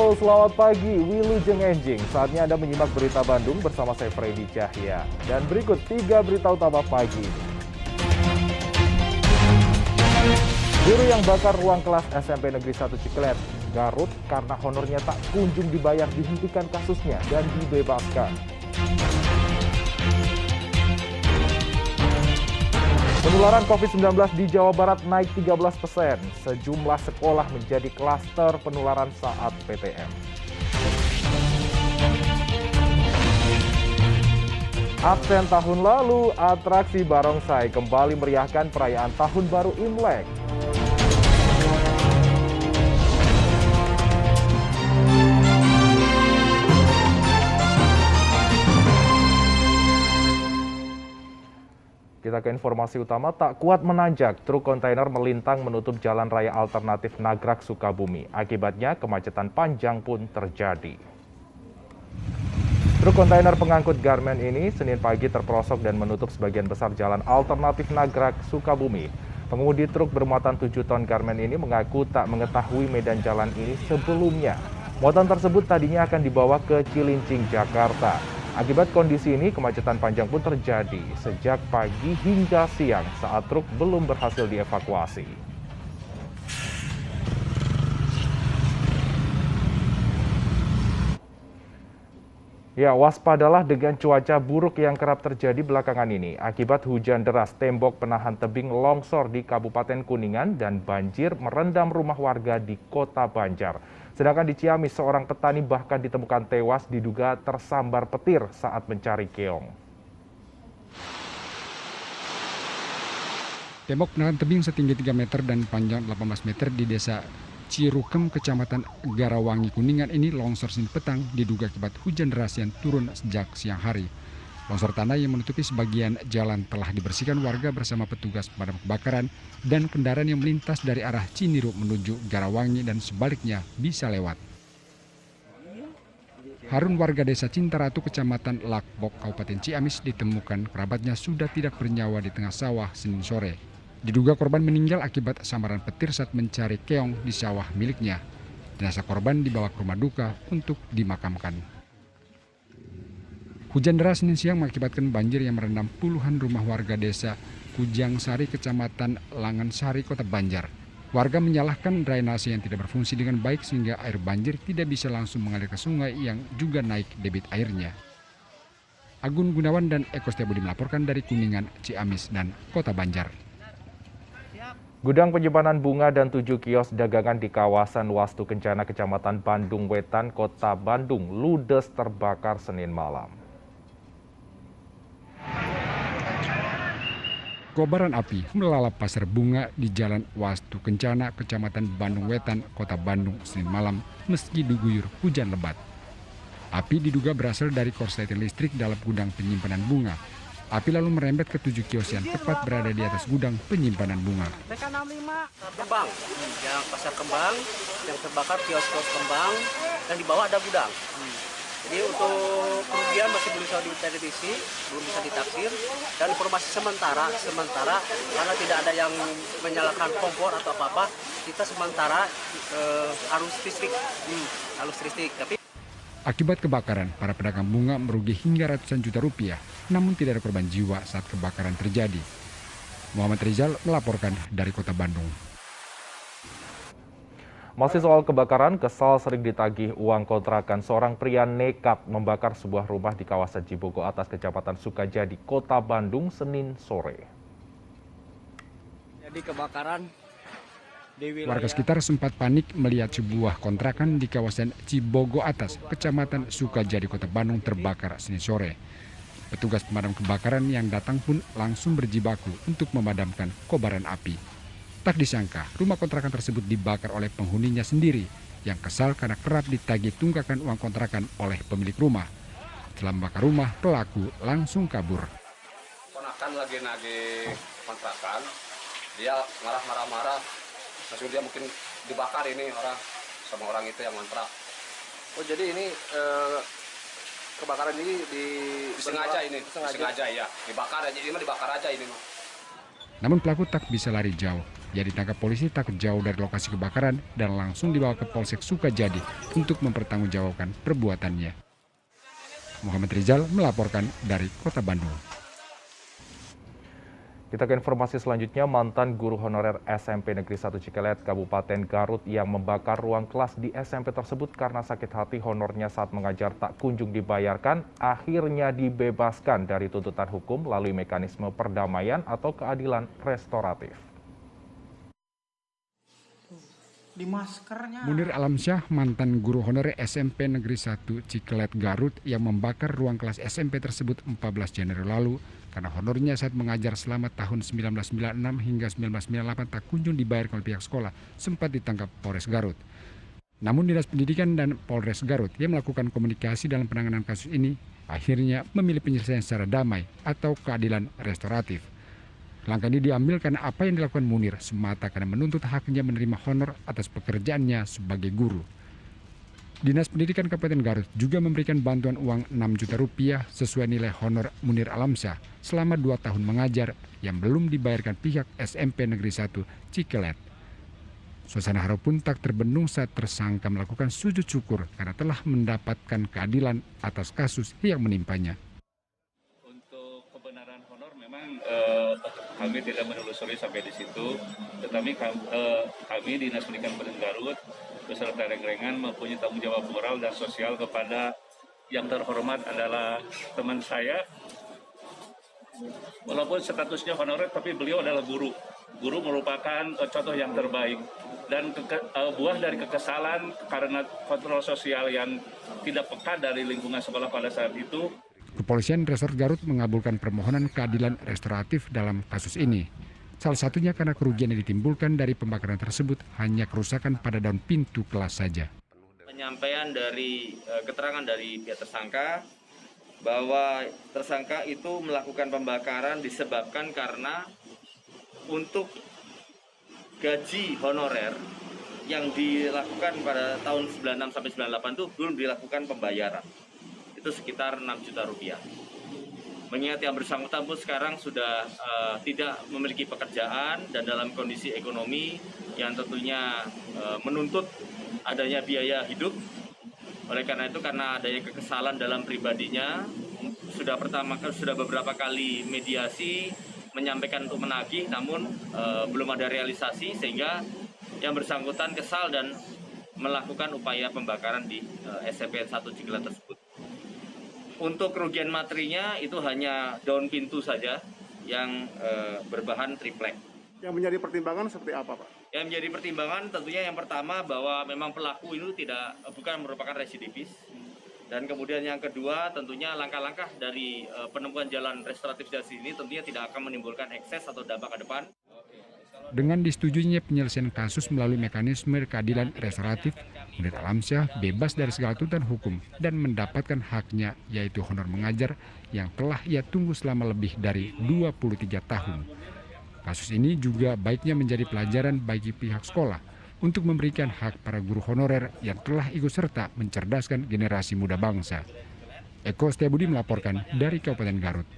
Halo, selamat pagi, Wilujeng Enjing. Saatnya Anda menyimak berita Bandung bersama saya Freddy Cahya. Dan berikut 3 berita utama pagi ini. Guru yang bakar ruang kelas SMP Negeri 1 Ciklet, Garut karena honornya tak kunjung dibayar dihentikan kasusnya dan dibebaskan. Penularan COVID-19 di Jawa Barat naik 13%. Sejumlah sekolah menjadi klaster penularan saat PTM. Absen tahun lalu, atraksi barongsai kembali meriahkan perayaan Tahun Baru Imlek. Kita ke informasi utama, tak kuat menanjak, truk kontainer melintang menutup jalan raya alternatif Nagrag Sukabumi. Akibatnya kemacetan panjang pun terjadi. Truk kontainer pengangkut garmen ini Senin pagi terperosok dan menutup sebagian besar jalan alternatif Nagrag Sukabumi. Pengemudi truk bermuatan 7 ton garmen ini mengaku tak mengetahui medan jalan ini sebelumnya. Muatan tersebut tadinya akan dibawa ke Cilincing, Jakarta. Akibat kondisi ini, kemacetan panjang pun terjadi sejak pagi hingga siang saat truk belum berhasil dievakuasi. Ya, waspadalah dengan cuaca buruk yang kerap terjadi belakangan ini. Akibat hujan deras, tembok penahan tebing longsor di Kabupaten Kuningan dan banjir merendam rumah warga di Kota Banjar. Sedangkan di Ciamis, seorang petani bahkan ditemukan tewas diduga tersambar petir saat mencari keong. Tembok penahan tebing setinggi 3 meter dan panjang 18 meter di desa Cirukem, Kecamatan Garawangi, Kuningan ini longsor Senin petang diduga akibat hujan deras yang turun sejak siang hari. Longsor tanah yang menutupi sebagian jalan telah dibersihkan warga bersama petugas pemadam kebakaran dan kendaraan yang melintas dari arah Ciniru menuju Garawangi dan sebaliknya bisa lewat. Harun, warga desa Cintaratu, Kecamatan Lakbok, Kabupaten Ciamis, ditemukan kerabatnya sudah tidak bernyawa di tengah sawah Senin sore. Diduga korban meninggal akibat sambaran petir saat mencari keong di sawah miliknya. Jenazah korban dibawa ke rumah duka untuk dimakamkan. Hujan deras Senin siang mengakibatkan banjir yang merendam puluhan rumah warga desa Kujang Sari, Kecamatan Langansari, Kota Banjar. Warga menyalahkan drainase yang tidak berfungsi dengan baik sehingga air banjir tidak bisa langsung mengalir ke sungai yang juga naik debit airnya. Agun Gunawan dan Eko Setiabudi melaporkan dari Kuningan, Ciamis, dan Kota Banjar. Gudang penyimpanan bunga dan 7 kios dagangan di kawasan Wastu Kencana, Kecamatan Bandung Wetan, Kota Bandung, ludes terbakar Senin malam. Kobaran api melalap pasar bunga di Jalan Wastu Kencana, Kecamatan Bandung Wetan, Kota Bandung, Senin malam, meski diguyur hujan lebat. Api diduga berasal dari korsleting listrik dalam gudang penyimpanan bunga. Api lalu merembet ke 7 kios yang tepat berada di atas gudang penyimpanan bunga. Kembang, yang pasar kembang, yang terbakar kios-kios kembang, dan di bawah ada gudang. Jadi untuk kerugian masih belum bisa diprediksi, belum bisa ditaksir, dan informasi sementara karena tidak ada yang menyalakan kompor atau apa-apa, kita sementara arus listrik. Tapi Akibat kebakaran, para pedagang bunga merugi hingga ratusan juta rupiah, namun tidak ada korban jiwa saat kebakaran terjadi. Muhammad Rizal melaporkan dari Kota Bandung. Masih soal kebakaran, kesal sering ditagih uang kontrakan. Seorang pria nekat membakar sebuah rumah di kawasan Cibogo Atas, Kecamatan Sukajadi, Kota Bandung, Senin sore. jadi kebakaran di wilayah. Warga sekitar sempat panik melihat sebuah kontrakan di kawasan Cibogo Atas, Kecamatan Sukajadi, Kota Bandung terbakar Senin sore. Petugas pemadam kebakaran yang datang pun langsung berjibaku untuk memadamkan kobaran api. Tak disangka, rumah kontrakan tersebut dibakar oleh penghuninya sendiri yang kesal karena kerap ditagih tunggakan uang kontrakan oleh pemilik rumah. Setelah membakar rumah, pelaku langsung kabur. Ponakan lagi nagih kontrakan, dia marah-marah, maksud dia mungkin dibakar ini sama orang itu yang kontrak. Oh jadi ini kebakaran ini disengaja ya, dibakar aja ini mah dibakar aja ini mah. Namun pelaku tak bisa lari jauh. Ia ditangkap polisi tak jauh dari lokasi kebakaran dan langsung dibawa ke Polsek Sukajadi untuk mempertanggungjawabkan perbuatannya. Muhammad Rizal melaporkan dari Kota Bandung. Kita ke informasi selanjutnya, mantan guru honorer SMP Negeri 1 Cikelet, Kabupaten Garut yang membakar ruang kelas di SMP tersebut karena sakit hati honornya saat mengajar tak kunjung dibayarkan, akhirnya dibebaskan dari tuntutan hukum melalui mekanisme perdamaian atau keadilan restoratif. Di maskernya. Munir Alamsyah, mantan guru honorer SMP Negeri 1 Cikelet Garut yang membakar ruang kelas SMP tersebut 14 Januari lalu karena honornya saat mengajar selama tahun 1996 hingga 1998 tak kunjung dibayar oleh pihak sekolah, sempat ditangkap Polres Garut. Namun Dinas Pendidikan dan Polres Garut yang melakukan komunikasi dalam penanganan kasus ini akhirnya memilih penyelesaian secara damai atau keadilan restoratif. Langkah ini diambil karena apa yang dilakukan Munir semata karena menuntut haknya menerima honor atas pekerjaannya sebagai guru. Dinas Pendidikan Kabupaten Garut juga memberikan bantuan uang 6 juta rupiah sesuai nilai honor Munir Alamsyah selama 2 tahun mengajar yang belum dibayarkan pihak SMP Negeri 1 Cikelet. Suasana haru pun tak terbendung saat tersangka melakukan sujud syukur karena telah mendapatkan keadilan atas kasus yang menimpanya. Kebenaran honor memang kami tidak menelusuri sampai di situ, tetapi kami Dinas Pendidikan Kabupaten Garut beserta reng-rengan mempunyai tanggung jawab moral dan sosial kepada yang terhormat adalah teman saya. Walaupun statusnya honorer, tapi beliau adalah guru. Guru merupakan contoh yang terbaik dan buah dari kekesalan karena kontrol sosial yang tidak peka dari lingkungan sekolah pada saat itu. Kepolisian Resort Garut mengabulkan permohonan keadilan restoratif dalam kasus ini. Salah satunya karena kerugian yang ditimbulkan dari pembakaran tersebut hanya kerusakan pada daun pintu kelas saja. Penyampaian dari keterangan dari pihak tersangka bahwa tersangka itu melakukan pembakaran disebabkan karena untuk gaji honorer yang dilakukan pada tahun 96 sampai 98 itu belum dilakukan pembayaran. Itu sekitar 6 juta rupiah. Mengingat yang bersangkutan pun sekarang sudah tidak memiliki pekerjaan dan dalam kondisi ekonomi yang tentunya menuntut adanya biaya hidup. Oleh karena itu, karena adanya kekesalan dalam pribadinya, sudah beberapa kali mediasi menyampaikan untuk menagih, namun belum ada realisasi sehingga yang bersangkutan kesal dan melakukan upaya pembakaran di SMP 1 Cikelet tersebut. Untuk kerugian materinya itu hanya daun pintu saja yang berbahan triplek. Yang menjadi pertimbangan seperti apa, Pak? Yang menjadi pertimbangan tentunya yang pertama bahwa memang pelaku itu bukan merupakan residivis. Dan kemudian yang kedua tentunya langkah-langkah dari penemuan jalan restoratif dari sini tentunya tidak akan menimbulkan ekses atau dampak ke depan. Dengan disetujuinya penyelesaian kasus melalui mekanisme keadilan restoratif, Munir Alamsyah bebas dari segala tuntutan hukum dan mendapatkan haknya, yaitu honor mengajar yang telah ia tunggu selama lebih dari 23 tahun. Kasus ini juga baiknya menjadi pelajaran bagi pihak sekolah untuk memberikan hak para guru honorer yang telah ikut serta mencerdaskan generasi muda bangsa. Eko Setiabudi melaporkan dari Kabupaten Garut.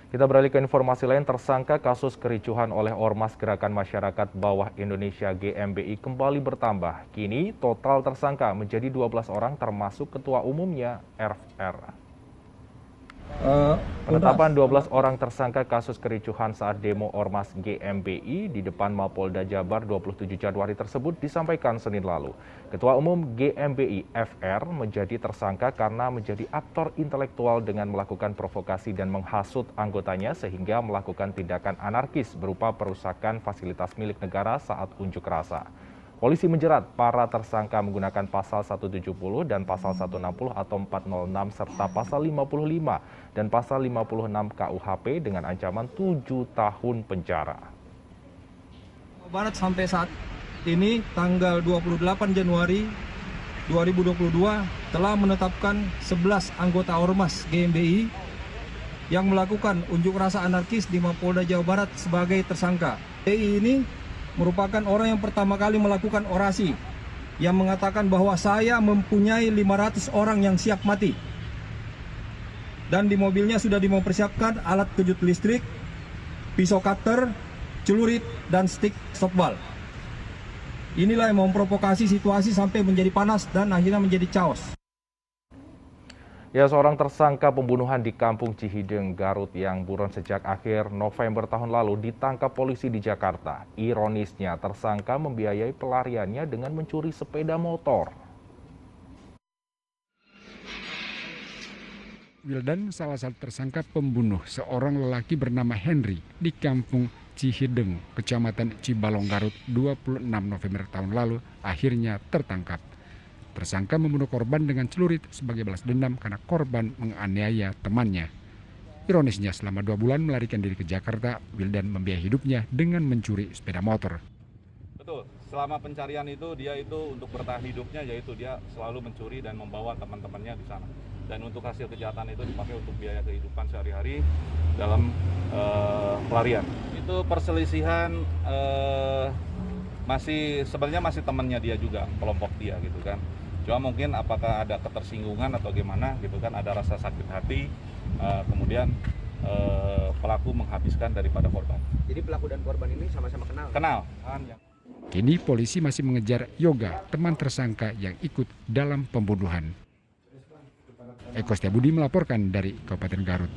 Kita beralih ke informasi lain, tersangka kasus kericuhan oleh Ormas Gerakan Masyarakat Bawah Indonesia GMBI kembali bertambah. Kini total tersangka menjadi 12 orang termasuk ketua umumnya RR. Penetapan 12 orang tersangka kasus kericuhan saat demo Ormas GMBI di depan Mapolda Jabar 27 Januari tersebut disampaikan Senin lalu. Ketua Umum GMBI FR menjadi tersangka karena menjadi aktor intelektual dengan melakukan provokasi dan menghasut anggotanya sehingga melakukan tindakan anarkis berupa perusakan fasilitas milik negara saat unjuk rasa. Polisi menjerat para tersangka menggunakan pasal 170 dan pasal 160 atau 406 serta pasal 55 dan pasal 56 KUHP dengan ancaman 7 tahun penjara. Barat sampai saat ini tanggal 28 Januari 2022 telah menetapkan 11 anggota Ormas GMBI yang melakukan unjuk rasa anarkis di Mapolda Jawa Barat sebagai tersangka. GMBI ini merupakan orang yang pertama kali melakukan orasi yang mengatakan bahwa saya mempunyai 500 orang yang siap mati. Dan di mobilnya sudah mempersiapkan alat kejut listrik, pisau cutter, celurit, dan stik softball. Inilah yang memprovokasi situasi sampai menjadi panas dan akhirnya menjadi chaos. Ya, seorang tersangka pembunuhan di Kampung Cihideng, Garut yang buron sejak akhir November tahun lalu ditangkap polisi di Jakarta. Ironisnya, tersangka membiayai pelariannya dengan mencuri sepeda motor. Wildan salah satu tersangka pembunuh seorang lelaki bernama Henry di Kampung Cihideng, Kecamatan Cibalong, Garut 26 November tahun lalu akhirnya tertangkap. Tersangka membunuh korban dengan celurit sebagai balas dendam karena korban menganiaya temannya. Ironisnya, selama 2 bulan melarikan diri ke Jakarta, Wildan membiayai hidupnya dengan mencuri sepeda motor. Betul, selama pencarian itu dia itu untuk bertahan hidupnya, yaitu dia selalu mencuri dan membawa teman-temannya di sana. Dan untuk hasil kejahatan itu dipakai untuk biaya kehidupan sehari-hari dalam pelarian. Itu perselisihan sebenarnya masih temannya dia juga, kelompok dia gitu kan. Cuma mungkin apakah ada ketersinggungan atau gimana gitu kan, ada rasa sakit hati, kemudian pelaku menghabiskan daripada korban. Jadi pelaku dan korban ini sama-sama kenal? Kenal. Kini polisi masih mengejar Yoga, teman tersangka yang ikut dalam pembunuhan. Eko Setiabudi melaporkan dari Kabupaten Garut.